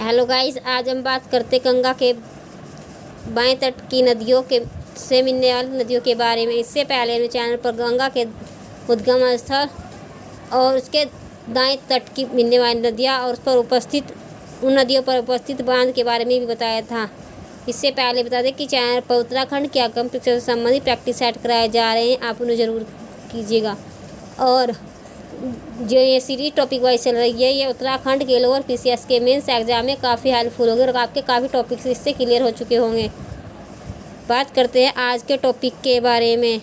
Hello guys, आज हम बात करते गंगा के बाएं तट की नदियों के से मिलने वाली नदियों के बारे में। इससे पहले मैं चैनल पर गंगा के उद्गम स्थल और उसके दाएं तट की मिलने वाली नदियां और उन नदियों पर उपस्थित बांध के बारे में भी बताया था। इससे पहले बता दें कि चैनल पर उत्तराखंड के आगम पिक्चर से संबंधित प्रैक्टिस सेट कराए जा रहे हैं, आप उन्हें ज़रूर कीजिएगा। और जो ये सीरीज टॉपिक वाइज चल रही है, ये उत्तराखंड के लोअर पीसीएस के मेंस एग्जाम में काफ़ी हेल्पफुल होगी और आपके काफ़ी टॉपिक्स इससे क्लियर हो चुके होंगे। बात करते हैं आज के टॉपिक के बारे में।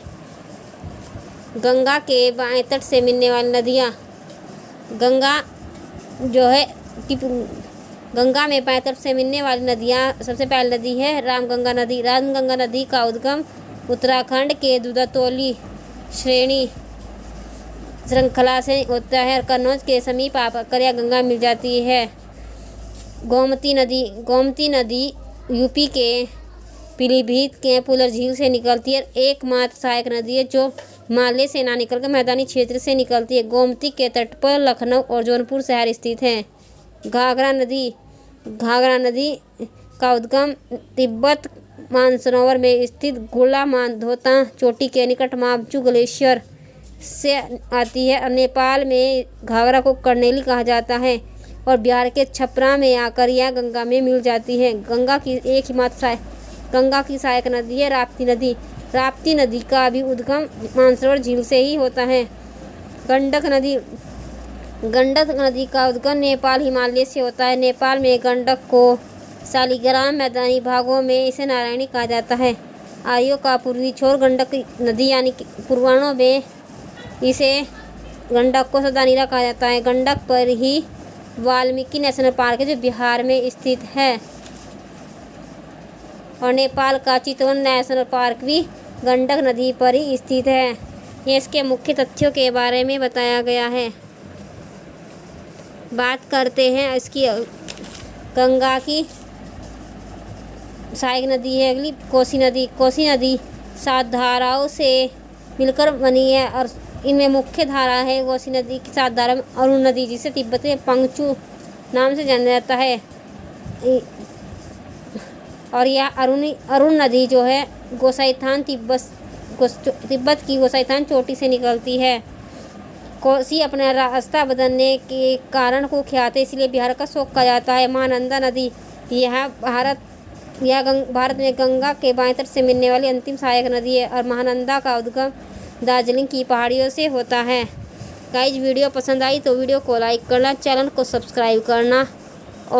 गंगा के बाएं तट से मिलने वाली नदियाँ। गंगा जो है कि गंगा में बाएं तट से मिलने वाली नदियाँ, सबसे पहली नदी है रामगंगा नदी। रामगंगा नदी का उद्गम उत्तराखंड के दुधातोली श्रेणी श्रृंखला से होता है और कन्नौज के समीप आकर यह गंगा मिल जाती है। गोमती नदी यूपी के पीलीभीत के पुलर झील से निकलती है। एकमात्र सहायक नदी है जो माले से ना निकलकर मैदानी क्षेत्र से निकलती है। गोमती के तट पर लखनऊ और जौनपुर शहर स्थित हैं। घाघरा नदी का उद्गम तिब्बत मानसरोवर में स्थित गोलामाधोता चोटी के निकट मावचू ग्लेशियर से आती है। नेपाल में घाघरा को कर्नेली कहा जाता है और बिहार के छपरा में आकर यह गंगा में मिल जाती है। गंगा की सहायक नदी है राप्ती नदी। राप्ती नदी का भी उद्गम मानसरोवर झील से ही होता है। गंडक नदी का उद्गम नेपाल हिमालय से होता है। नेपाल में गंडक को शालिग्राम मैदानी भागों में इसे नारायणी कहा जाता है। आर्यों का पूर्वी छोर गंडक नदी यानी पुराणों में इसे गंडक को सदानीरा कहा जाता है। गंडक पर ही वाल्मीकि नेशनल पार्क है जो बिहार में स्थित है और नेपाल का चितवन नेशनल पार्क भी गंडक नदी पर ही स्थित है। ये इसके मुख्य तथ्यों के बारे में बताया गया है। बात करते हैं इसकी गंगा की सहायक नदी है अगली कोसी नदी। कोसी नदी 7 धाराओं से मिलकर बनी है और इनमें मुख्य धारा है कोसी नदी की 7 धारा में अरुण नदी, जिसे तिब्बत में पंगचू नाम से जाना जाता है। और यह अरुण नदी जो है गोसाईथान तिब्बत की गोसाईथान चोटी से निकलती है। कोसी अपना रास्ता बदलने के कारण कुख्यात है, इसलिए बिहार का शोक कहा जाता है। महानंदा नदी यह भारत में गंगा के बाएं तट से मिलने वाली अंतिम सहायक नदी है और महानंदा का उद्गम दार्जिलिंग की पहाड़ियों से होता है। गाइस, वीडियो पसंद आई तो वीडियो को लाइक करना, चैनल को सब्सक्राइब करना।